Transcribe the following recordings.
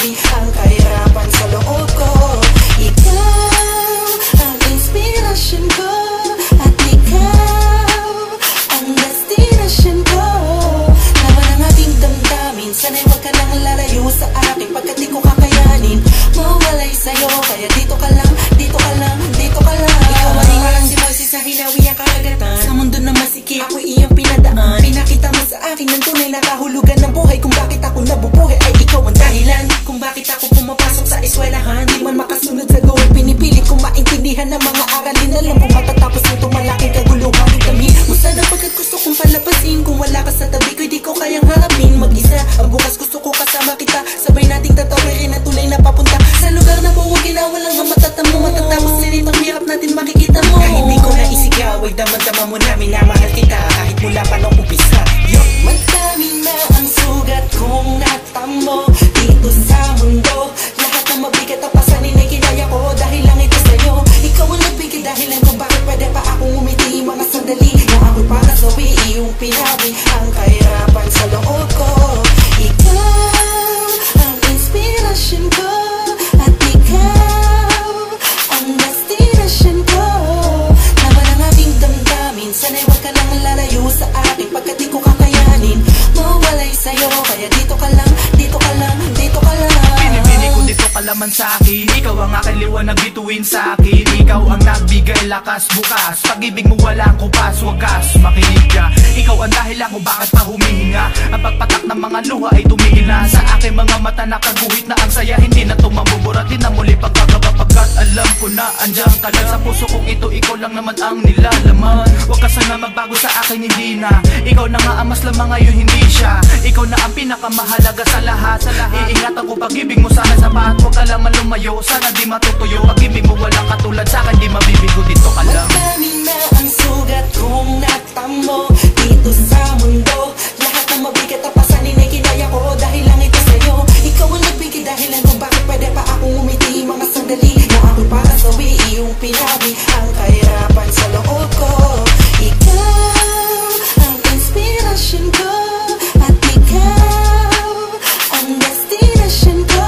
pinawi ang kahirapan sa loob ko. Ikaw ang inspirasyon ko, at ikaw ang destinasyon ko. Laman ang aking damdamin, sana'y huwag ka nang lalayo sa akin, pagkat di ko kakayanin mawalay sa'yo. Kaya dito ka lang, dito ka lang, dito ka lang. Ikaw ay parang si Moises sa hinawi ang karagatan. Sa mundo na masikip, ako'y iyong pinadaan. Pinakita mo sa akin ng tunay na kahulugan ng buhay. Kung bakit ako nabubuhay ay ikaw ang dahilan kung bakit ako pumapasok sa eskwelahan. Di man makasunod sa goal, pinipilit kong maintindihan ng mga aralin. Alam kung matatapos nito malaking kaguluhan. Dami mo sana pagkat gusto kong palabasin. Kung wala ka sa tabi ko, di ko kayang harapin mag-isa. Ang bukas gusto ko kasama kita, sabay nating tatawirin at tulay na papunta sa lugar na buwag ginawa lang ang matatamo. Matatapos din itong hirap natin makikita mo. Kahit di ko na isigaw ay damang-dama mo na minamahal kita, kahit mula pa nung umpisa. Madami na ang sugat kong natamo dito sa mundo. Lahat ng mabigat ang pasanin ay kinaya ko dahil lang ito sa'yo. Ikaw ang nagbigay dahilan kung bakit pwede pa akong umiti. Mga sandali na ako'y para sa iyong pinawi ang kahirapan sa loob ko. Ikaw ang inspirasyon ko, at ikaw ang destinasyon ko. Laman ang aking damdamin, sana'y huwag ka nang lalayo sa akin, pagkat di ko kakayanin mawalay sa'yo. Kaya dito ka lang, dito ka lang, dito ka lang. Pinipili ko dito ka laman sa'kin. Ikaw ang aking liwanag bituin sa'kin. Ikaw ang nagbigay lakas bukas. Pag-ibig mo walang kupas, wagas makinig ka. Ikaw ang dahilan kung bakit pa humihinga. Ang pagpatak ng mga luha ay tumigil na. Sa aking mga mata nakaguhit na ang saya. Hindi na tumamubura, di na muli pagkakaba. Pagkat alam ko na andyan ka lang sa puso kong ito. Ikaw lang naman ang nilalaman. Huwag ka sana magbago sa akin, hindi na. Ikaw na nga ang mas lamang ngayon, hindi siya. Ikaw na ang pinakamahalaga sa lahat. Iingatan ko pag-ibig mo sana sa bahat. Huwag ka lamang lumayo, sana di matutuyo. Pag-ibig mo walang katulad sa akin, di mabibigo, dito ka lang. Madami na ang sugat kong natamo dito sa mundo. Lahat ng mabigat ang pasanin ay kinaya ko dahil lang ito sa'yo. Ikaw ang nagbigay dahilan kung bakit pwede pa akong umiti. Mga sandali na ako'y para sa iyong pinawi ang kahirapan sa loob ko. Ikaw ang inspirasyon ko, at ikaw ang destinasyon ko.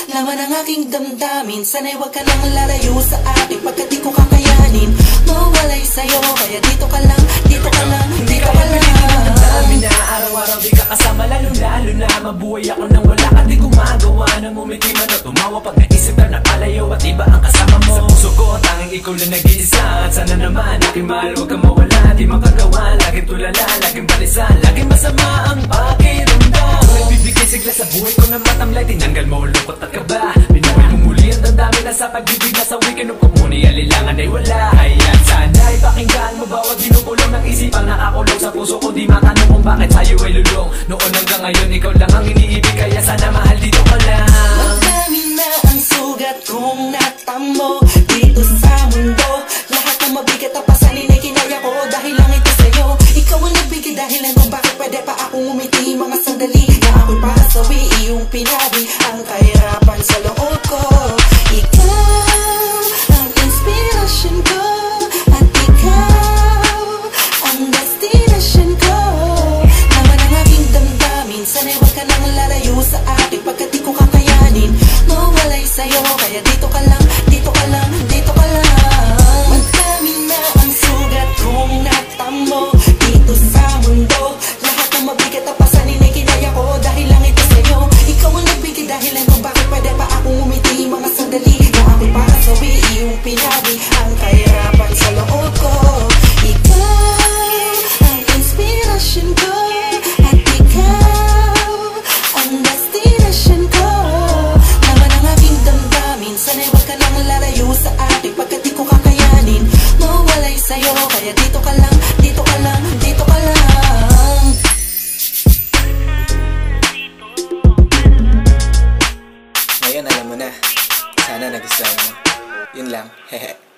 Laman ang aking damdamin, sana'y huwag ka nang lalayo sa akin, pagkat di ko kakayanin mawalay sa'yo. Kaya dito ka lang, dito ka lang, dito ka lang. Dami na araw-araw di ka kasama, lalo-lalo na mabuhay ako nang wala ka. Di gumagawa ng umiti man o tumawa pag naisip na napalayo at iba ang kasama mo. Sa puso ko tanging ikaw lang nag-iisa, at sana naman aking mahal huwag kang mawala. Di makagawa, laging tulala, laging balisan, laging masama ang pakiramdam. Nagbibigay sigla sa buhay ko ng matamlay, tinanggal mo lungkot at kaba. Binuhay mo muli ang damdamin na sa pag-ibig na sa weekend of kumuni alilangan ay wala. Hayaan sana'y pakinggan mo bawat binukulong ng isipang nakakulong sa puso ko. Di matanong kung bakit sa'yo ay lulong. Noon hanggang ngayon ikaw lang ang iniibig, kaya sana mahal dito ka lang. Madami na ang sugat kong natamo dito sa mundo. Lahat ng mabigat ang pasanin ay kinaya ko dahil lang ito sa'yo. Ikaw ang nagbigay dahilan kung bakit pwede pa akong umiti. Mga sandali na ako'y para sa iyong pinawi ang kahirapan sa loob ko. Ikaw ang inspirasyon ko, at ikaw ang destinasyon ko. Laman ang aking damdamin, sana'y huwag ka nang lalayo sa akin, pagkat di ko kakayanin mawalay sa'yo. Kaya dito ka lang, dito ka lang, dito ka lang. Madami na ang sugat kong natamo dito sa mundo. Lahat ng mabigat ang pasanin ay kinaya ko dahil lang ito sa'yo. Ikaw ang nagbigay dahilan kung bakit pwede pa akong umiti. Mga sandali na ako'y para sa iyong pinawi ang kahirapan sa loob ko. Ikaw ang inspirasyon ko, at ikaw ang destinasyon ko. Laman ang aking damdamin, sana'y huwag ka nang lalayo sa akin, pagkat di ko kakayanin mawalay sa'yo. Kaya dito ka lang, dito ka lang, dito ka lang. Ngayon alam mo na. Sana nagustuhan mo. Yun lang. Hehe.